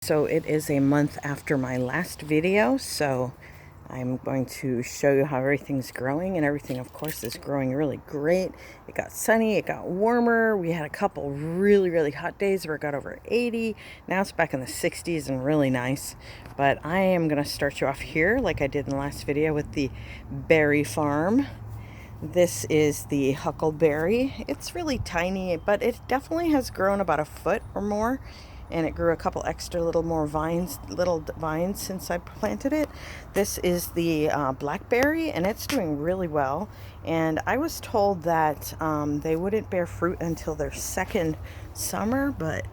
So it is a month after my last video, so I'm going to show you how everything's growing, and everything of course is growing really great. It got sunny, it got warmer. We had a couple really hot days where it got over 80. Now it's back in the 60s and really nice. But I am going to start you off here like I did in the last video with the berry farm. This is the huckleberry. It's really tiny, but it definitely has grown about a foot or more, and it grew a couple extra little vines since I planted it. This is the blackberry, and it's doing really well. And I was told that they wouldn't bear fruit until their second summer, but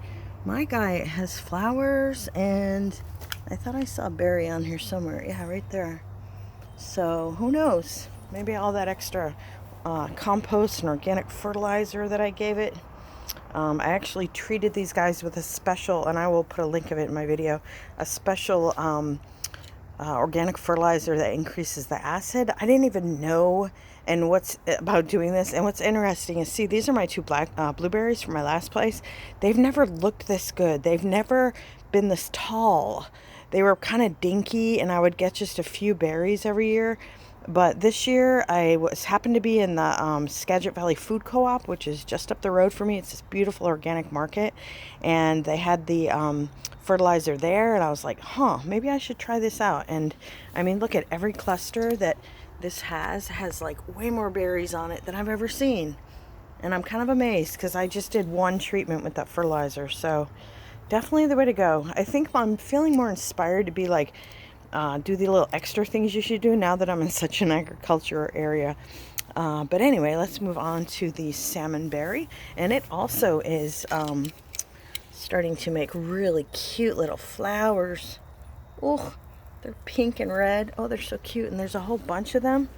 my guy has flowers, and I thought I saw a berry on here somewhere. Yeah, right there. So who knows? Maybe all that extra compost and organic fertilizer that I gave it. I actually treated these guys with a special, and I will put a link of it in my video, a special organic fertilizer that increases the acid. I didn't even know about doing this. And what's interesting is, see, these are my two blueberries from my last place. They've never looked this good. They've never been this tall. They were kind of dinky, and I would get just a few berries every year. But this year I happened to be in the Skagit Valley Food Co-op, which is just up the road for me. It's this beautiful organic market, and they had the fertilizer there, and I was like, maybe I should try this out. And I mean, look at every cluster that this has like way more berries on it than I've ever seen. And I'm kind of amazed because I just did one treatment with that fertilizer. So definitely the way to go. I think I'm feeling more inspired to be like, do the little extra things you should do now that I'm in such an agriculture area. But anyway, let's move on to the salmon berry. And it also is starting to make really cute little flowers. Oh, they're pink and red. Oh, they're so cute. And there's a whole bunch of them.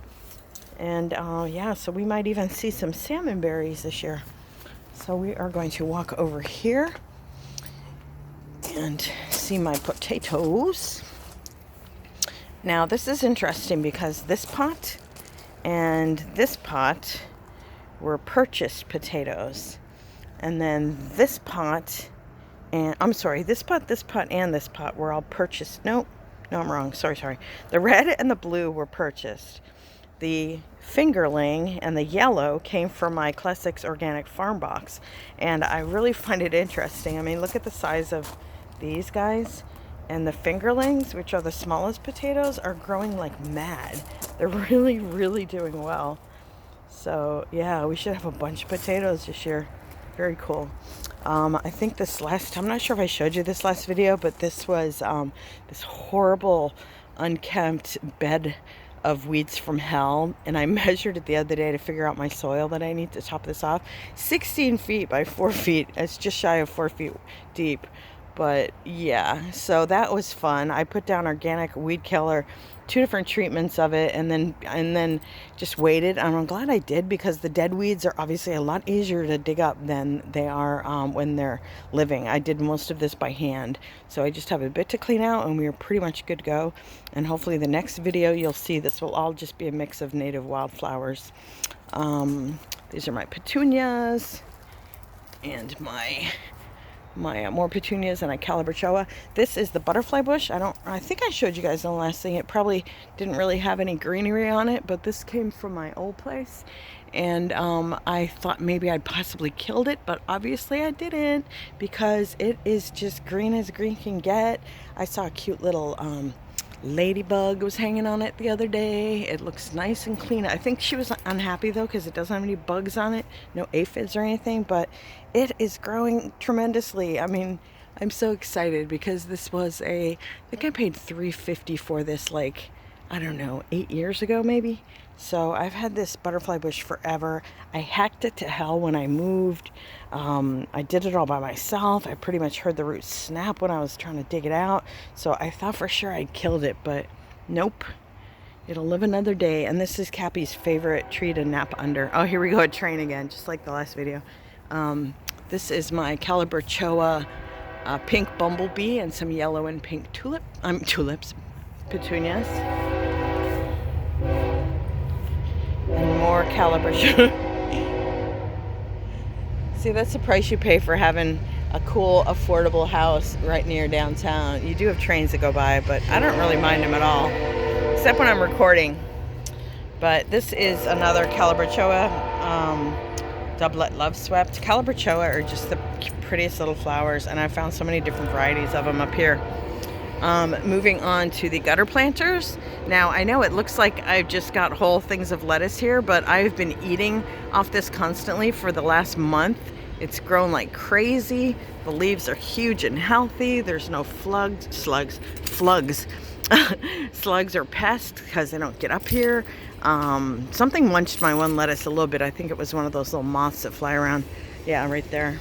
And yeah, so we might even see some salmon berries this year. So we are going to walk over here and see my potatoes. Now this is interesting because this pot and this pot were purchased potatoes, and then this pot and this pot and this pot were all purchased. No, I'm wrong. Sorry. The red and the blue were purchased. The fingerling and the yellow came from my Classics Organic Farm box, and I really find it interesting. I mean, look at the size of these guys. And the fingerlings, which are the smallest potatoes, are growing like mad. They're really doing well. So yeah, we should have a bunch of potatoes this year. Very cool. I think I'm not sure if I showed you this last video, but this was this horrible unkempt bed of weeds from hell. And I measured it the other day to figure out my soil that I need to top this off. 16 feet by 4 feet. It's just shy of 4 feet deep. But yeah, so that was fun. I put down organic weed killer, 2 different treatments of it, and then just waited. And I'm glad I did, because the dead weeds are obviously a lot easier to dig up than they are when they're living. I did most of this by hand, so I just have a bit to clean out, and we are pretty much good to go. And hopefully the next video you'll see this will all just be a mix of native wildflowers. These are my petunias and my more petunias and a Calibrachoa. This is the butterfly bush. I think I showed you guys in the last thing. It probably didn't really have any greenery on it, but this came from my old place. And I thought maybe I'd possibly killed it, but obviously I didn't, because it is just green as green can get. I saw a cute little Ladybug was hanging on it the other day. It looks nice and clean. I think she was unhappy though, because it doesn't have any bugs on it, no aphids or anything, but it is growing tremendously. I mean, I'm so excited because this was I think I paid $3.50 for this, like, I don't know, 8 years ago maybe. So I've had this butterfly bush forever. I hacked it to hell when I moved. I did it all by myself. I pretty much heard the roots snap when I was trying to dig it out. So I thought for sure I'd killed it, but nope. It'll live another day. And this is Cappy's favorite tree to nap under. Oh, here we go, a train again, just like the last video. This is my Calibrachoa pink bumblebee and some yellow and pink petunias. And more Calibrachoa. See, that's the price you pay for having a cool, affordable house right near downtown. You do have trains that go by, but I don't really mind them at all, except when I'm recording. But this is another Calibrachoa doublet love swept. Calibrachoa are just the prettiest little flowers, and I found so many different varieties of them up here. Moving on to the gutter planters. Now, I know it looks like I've just got whole things of lettuce here, but I've been eating off this constantly for the last month. It's grown like crazy. The leaves are huge and healthy. There's no slugs or pests because they don't get up here. Something munched my one lettuce a little bit. I think it was one of those little moths that fly around. Yeah, right there.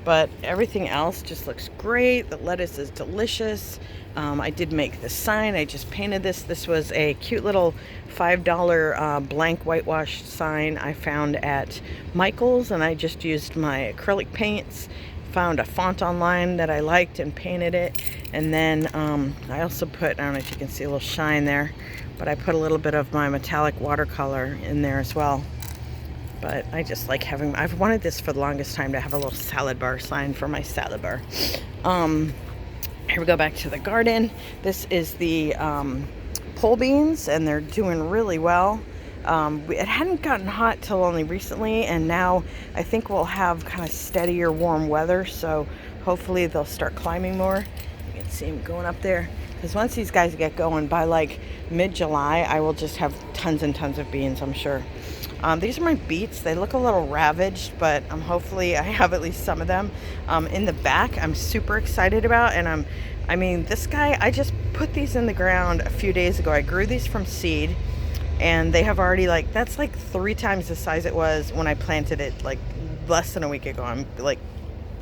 But everything else just looks great. The lettuce is delicious. I did make the sign. I just painted this. This was a cute little $5 blank whitewashed sign I found at Michael's, and I just used my acrylic paints. Found a font online that I liked and painted it. And then I also put, I don't know if you can see a little shine there, but I put a little bit of my metallic watercolor in there as well. But I just like having, I've wanted this for the longest time, to have a little salad bar sign for my salad bar. Here we go back to the garden. This is the pole beans, and they're doing really well. It hadn't gotten hot till only recently, and now I think we'll have kind of steadier warm weather, so hopefully they'll start climbing more. You can see them going up there, because once these guys get going, by like mid-July, I will just have tons and tons of beans, I'm sure. These are my beets. They look a little ravaged, but hopefully I have at least some of them. In the back, I'm super excited about, and I mean, this guy, I just put these in the ground a few days ago. I grew these from seed, and they have already, like, that's like 3 times the size it was when I planted it like less than a week ago. I'm like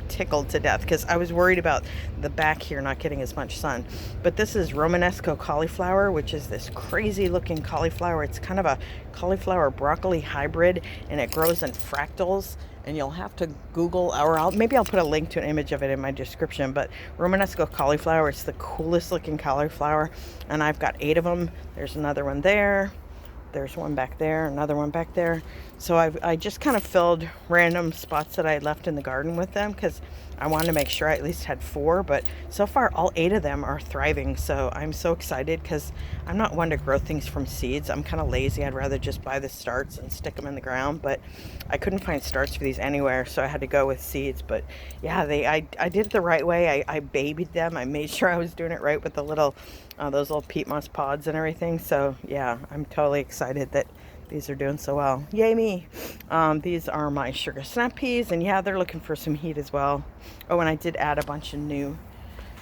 tickled to death because I was worried about the back here not getting as much sun. But this is Romanesco cauliflower, which is this crazy looking cauliflower. It's kind of a cauliflower broccoli hybrid, and it grows in fractals, and you'll have to Google, or maybe I'll put a link to an image of it in my description. But Romanesco cauliflower, it's the coolest looking cauliflower, and I've got 8 of them. There's another one there. There's one back there, another one back there. So I just kind of filled random spots that I had left in the garden with them, because I wanted to make sure I at least had 4, but so far all 8 of them are thriving. So I'm so excited, because I'm not one to grow things from seeds. I'm kind of lazy. I'd rather just buy the starts and stick them in the ground, but I couldn't find starts for these anywhere, so I had to go with seeds. But yeah, I did it the right way. I babied them. I made sure I was doing it right with the little those little peat moss pods and everything. So yeah, I'm totally excited that these are doing so well. Yay me. These are my sugar snap peas, and yeah, they're looking for some heat as well. Oh, and I did add a bunch of new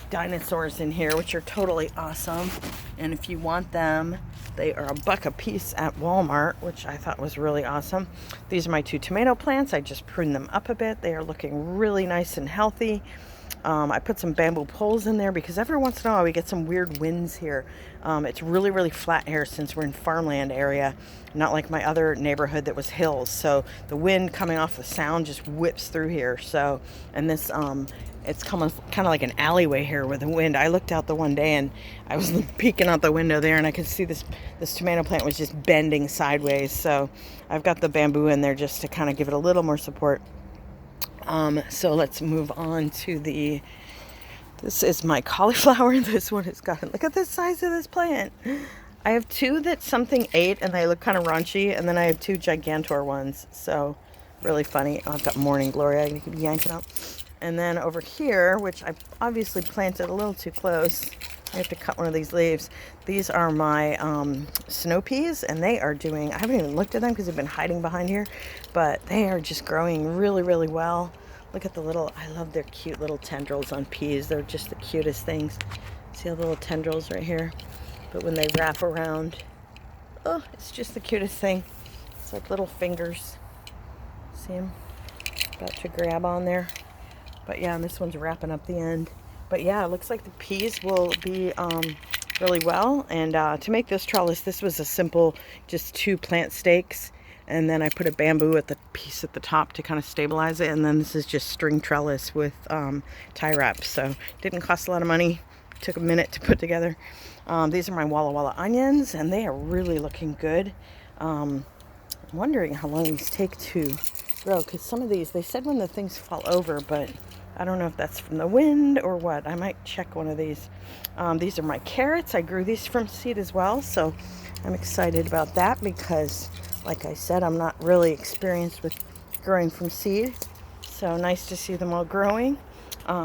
dinosaurs in here, which are totally awesome. And if you want them, they are $1 a piece at Walmart, which I thought was really awesome. These are my 2 tomato plants. I just pruned them up a bit. They are looking really nice and healthy. I put some bamboo poles in there because every once in a while we get some weird winds here. It's really, really flat here since we're in farmland area, not like my other neighborhood that was hills. So the wind coming off the sound just whips through here. So, and this, it's coming kind of like an alleyway here with the wind. I looked out the one day and I was peeking out the window there, and I could see this tomato plant was just bending sideways. So I've got the bamboo in there just to kind of give it a little more support. So let's move on to this is my cauliflower. This one has gotten, look at the size of this plant. I have 2 that something ate and they look kind of raunchy, and then I have 2 gigantor ones. So really funny. Oh, I've got morning glory. I can yank it out. And then over here, which I obviously planted a little too close, I have to cut one of these leaves. These are my snow peas, and they are doing, I haven't even looked at them because they've been hiding behind here, but they are just growing really, really well. Look at the little, I love their cute little tendrils on peas. They're just the cutest things. See all the little tendrils right here? But when they wrap around, oh, it's just the cutest thing. It's like little fingers. See them? About to grab on there. But yeah, and this one's wrapping up the end. But yeah, it looks like the peas will be really well. And to make this trellis, this was a simple, just 2 plant stakes. And then I put a bamboo at the piece at the top to kind of stabilize it. And then this is just string trellis with tie wraps. So didn't cost a lot of money. Took a minute to put together. These are my Walla Walla onions, and they are really looking good. I'm wondering how long these take to grow, because some of these, they said when the things fall over, but I don't know if that's from the wind or what. I might check one of these. These are my carrots. I grew these from seed as well, so I'm excited about that because, like I said, I'm not really experienced with growing from seed. So nice to see them all growing.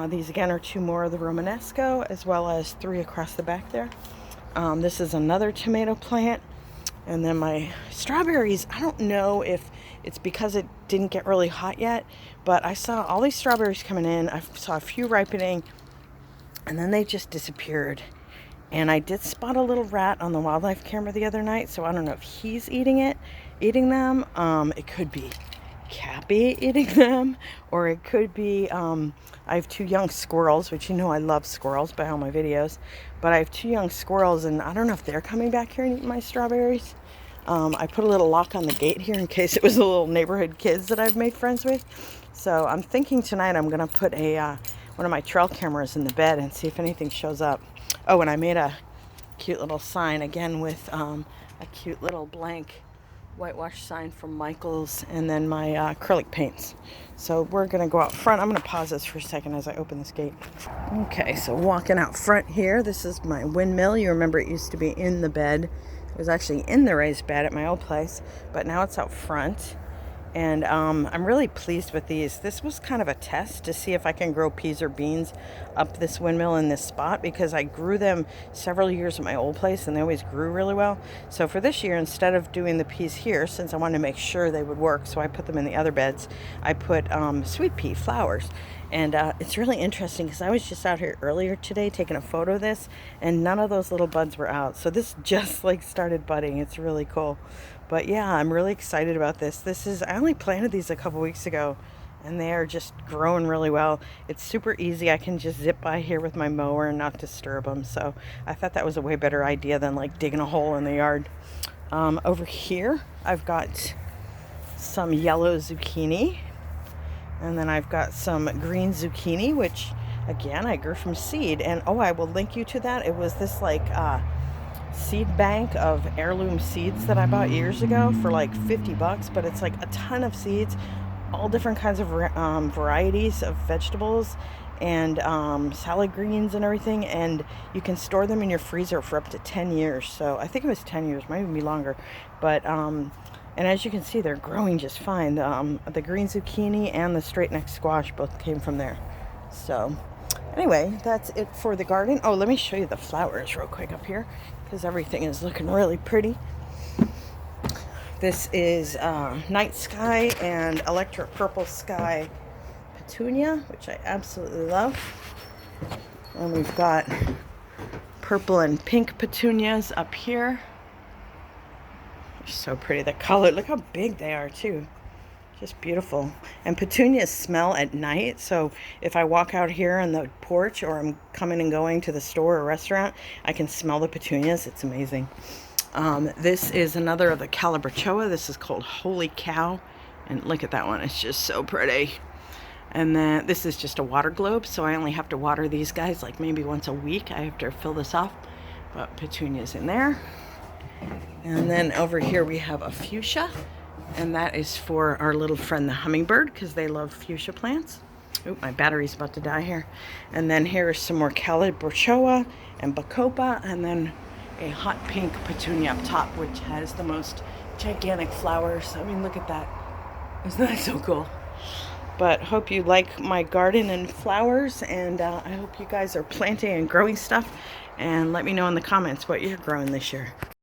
These again are 2 more of the Romanesco, as well as 3 across the back there. This is another tomato plant. And then my strawberries, I don't know if it's because it didn't get really hot yet, but I saw all these strawberries coming in. I saw a few ripening, and then they just disappeared. And I did spot a little rat on the wildlife camera the other night, so I don't know if he's eating them. It could be Cappy eating them, or it could be, I have 2 young squirrels, which you know I love squirrels by all my videos, but I have 2 young squirrels, and I don't know if they're coming back here and eating my strawberries. I put a little lock on the gate here in case it was the little neighborhood kids that I've made friends with. So I'm thinking tonight I'm going to put one of my trail cameras in the bed and see if anything shows up. Oh, and I made a cute little sign again with a cute little blank whitewash sign from Michael's, and then my acrylic paints. So we're going to go out front. I'm going to pause this for a second as I open this gate. Okay, so walking out front here, this is my windmill. You remember it used to be in the bed. It was actually in the raised bed at my old place, but now it's out front. And I'm really pleased with these. This was kind of a test to see if I can grow peas or beans up this windmill in this spot, because I grew them several years at my old place and they always grew really well. So for this year, instead of doing the peas here, since I wanted to make sure they would work, so I put them in the other beds, I put sweet pea flowers. And it's really interesting because I was just out here earlier today taking a photo of this, and none of those little buds were out. So this just like started budding. It's really cool. But yeah, I'm really excited about this. I only planted these a couple weeks ago, and they are just growing really well. It's super easy. I can just zip by here with my mower and not disturb them. So I thought that was a way better idea than like digging a hole in the yard. Over here, I've got some yellow zucchini. And then I've got some green zucchini, which again, I grew from seed. And oh, I will link you to that. It was this like seed bank of heirloom seeds that I bought years ago for like $50, but it's like a ton of seeds, all different kinds of varieties of vegetables and salad greens and everything, and you can store them in your freezer for up to 10 years. So I think it was 10 years, might even be longer, but and as you can see, they're growing just fine. The green zucchini and the straight neck squash both came from there. So anyway, that's it for the garden. Oh, let me show you the flowers real quick up here, because everything is looking really pretty. This is night sky and electric purple sky petunia, which I absolutely love. And we've got purple and pink petunias up here. They're so pretty. The color, look how big they are too. Just beautiful. And petunias smell at night, so if I walk out here on the porch or I'm coming and going to the store or restaurant, I can smell the petunias. It's amazing. This is another of the Calibrachoa. This is called Holy Cow, and look at that one. It's just so pretty. And then this is just a water globe, so I only have to water these guys like maybe once a week. I have to fill this off, but petunias in there. And then over here we have a fuchsia. And that is for our little friend the hummingbird, because they love fuchsia plants. Oop, my battery's about to die here. And then here is some more Calibrachoa and Bacopa, and then a hot pink petunia up top, which has the most gigantic flowers. I mean, look at that. Isn't that so cool? But hope you like my garden and flowers, and I hope you guys are planting and growing stuff. And let me know in the comments what you're growing this year.